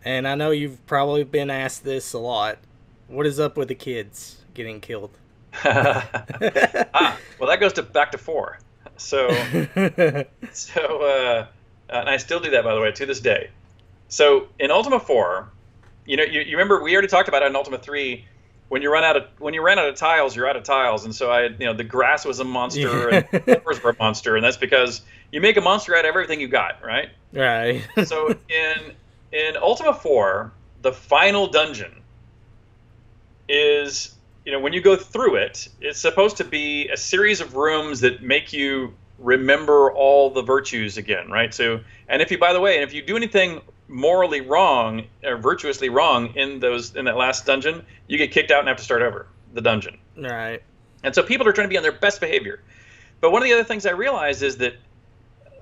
And I know you've probably been asked this a lot. What is up with the kids getting killed? Well, that goes to back to four. So, and I still do that, by the way, to this day. So in Ultima 4, you remember we already talked about it in Ultima 3. When you ran out of tiles, you're out of tiles, and so the grass was a monster and Yeah. floors were a monster, and that's because you make a monster out of everything you got, right? Right. So in Ultima 4, the final dungeon is, when you go through it, it's supposed to be a series of rooms that make you remember all the virtues again, right? So, and if you, by the way, and if you do anything morally wrong or virtuously wrong in that last dungeon, you get kicked out and have to start over the dungeon. Right. And so people are trying to be on their best behavior. But one of the other things I realized is that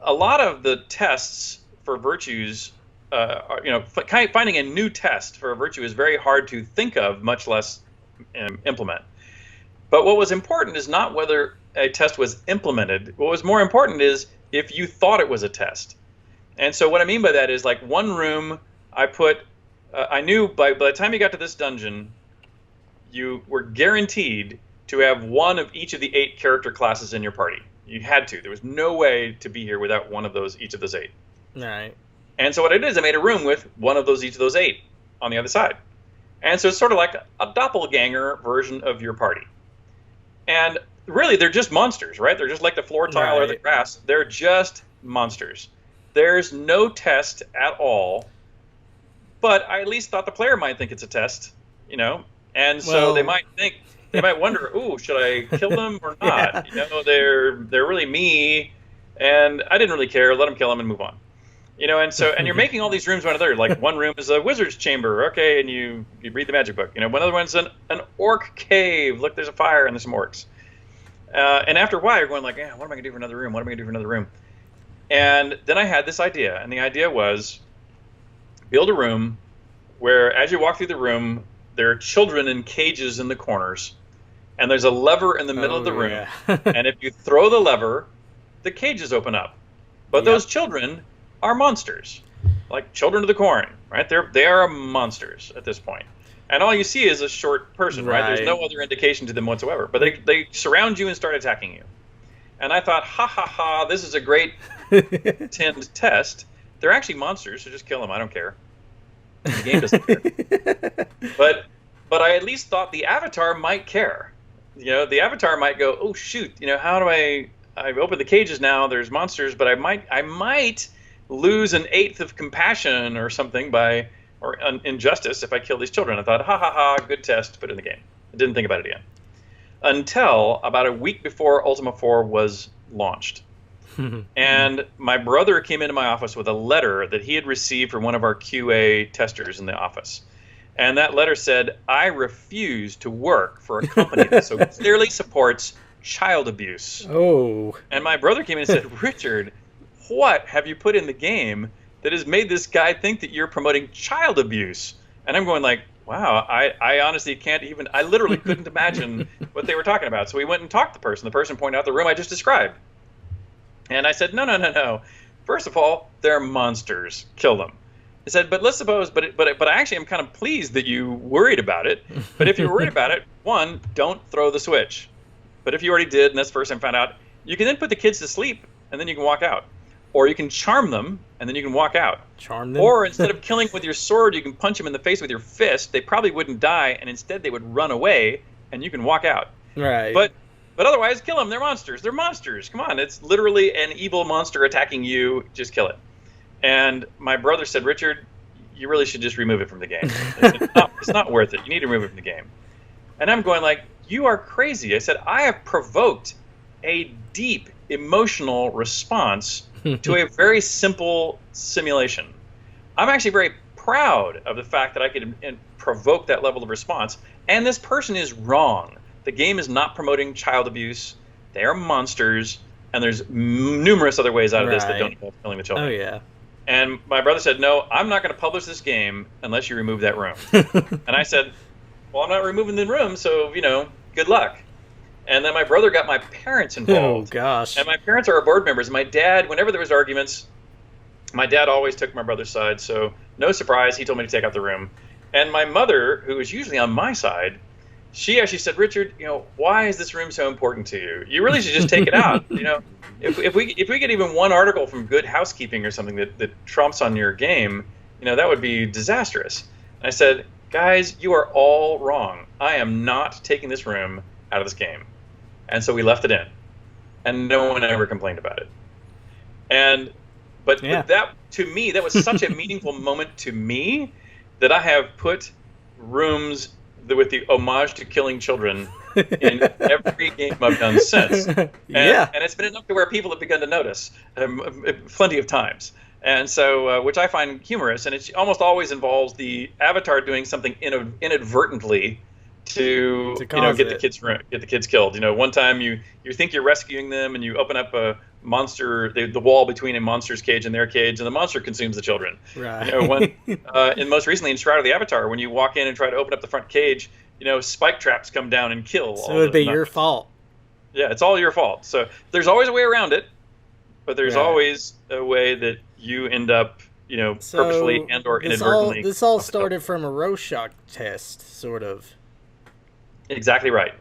a lot of the tests for virtues, finding a new test for a virtue is very hard to think of, much less implement. But what was important is not whether a test was implemented. What was more important is if you thought it was a test. And so what I mean by that is, like, one room I knew by the time you got to this dungeon, you were guaranteed to have one of each of the 8 character classes in your party. You had to. There was no way to be here without one of each of those 8. Right. And so what I did is I made a room with one of each of those 8 on the other side. And so it's sort of like a doppelganger version of your party. And really, they're just monsters, right? They're just like the floor tile or the grass. They're just monsters. There's no test at all. But I at least thought the player might think it's a test, And so they might wonder, ooh, should I kill them or not? Yeah. They're really me, and I didn't really care. Let them kill them and move on. And you're making all these rooms one another. Like, one room is a wizard's chamber, okay, and you read the magic book. One other one's an orc cave. Look, there's a fire and there's some orcs. And after a while, you're going like, what am I gonna do for another room? What am I gonna do for another room? And then I had this idea, and the idea was build a room where, as you walk through the room, there are children in cages in the corners, and there's a lever in the middle of the room. Yeah. And if you throw the lever, the cages open up. But those children are monsters, like children of the corn, right? They are monsters at this point. And all you see is a short person, right? There's no other indication to them whatsoever. But they surround you and start attacking you. And I thought, ha ha ha, this is a great timed test. They're actually monsters, so just kill them. I don't care. The game doesn't care. But I at least thought the avatar might care. The avatar might go, oh shoot, how do I've opened the cages now, there's monsters, but I might lose an eighth of compassion or something or injustice if I kill these children. I thought, ha ha ha, good test, put it in the game. I didn't think about it again. Until about a week before Ultima 4 was launched. And my brother came into my office with a letter that he had received from one of our QA testers in the office. And that letter said, I refuse to work for a company that so clearly supports child abuse. Oh. And my brother came in and said, Richard, what have you put in the game that has made this guy think that you're promoting child abuse? And I'm going like, wow, I honestly can't even, I literally couldn't imagine what they were talking about. So we went and talked to the person. The person pointed out the room I just described. And I said, no. First of all, they're monsters. Kill them. I said, but let's suppose, but I actually am kind of pleased that you worried about it. But if you're worried about it, one, don't throw the switch. But if you already did, and that's the first time I found out, you can then put the kids to sleep, and then you can walk out. Or you can charm them, and then you can walk out. Charm them? Or instead of killing with your sword, you can punch them in the face with your fist. They probably wouldn't die, and instead they would run away, and you can walk out. Right. But otherwise, kill them. They're monsters. They're monsters. Come on. It's literally an evil monster attacking you. Just kill it. And my brother said, Richard, you really should just remove it from the game. It's not worth it. You need to remove it from the game. And I'm going like, you are crazy. I said, I have provoked a deep emotional response to a very simple simulation. I'm actually very proud of the fact that I could provoke that level of response. And this person is wrong. The game is not promoting child abuse. They are monsters. And there's numerous other ways out of this that don't involve killing the children. Oh, yeah. And my brother said, no, I'm not going to publish this game unless you remove that room. And I said, well, I'm not removing the room, so, good luck. And then my brother got my parents involved. Oh, gosh. And my parents are our board members. My dad, whenever there was arguments, my dad always took my brother's side. So no surprise, he told me to take out the room. And my mother, who is usually on my side, she actually said, Richard, why is this room so important to you? You really should just take it out. If we get even one article from Good Housekeeping or something that trumps on your game, that would be disastrous. And I said, guys, you are all wrong. I am not taking this room out of this game. And so we left it in, and no one ever complained about it. But that, to me, that was such a meaningful moment to me that I have put rooms with the homage to killing children in every game I've done since. And it's been enough to where people have begun to notice plenty of times. And so, which I find humorous, and it almost always involves the avatar doing something inadvertently to get the kids killed. One time you think you're rescuing them, and you open up a monster, the wall between a monster's cage and their cage, and the monster consumes the children. Right. And most recently in Shroud of the Avatar, when you walk in and try to open up the front cage, spike traps come down and kill. So it'd be your fault. Yeah, it's all your fault. So there's always a way around it, but there's always a way that you end up, purposely and or inadvertently. This all started from a Rorschach test, sort of. Exactly right.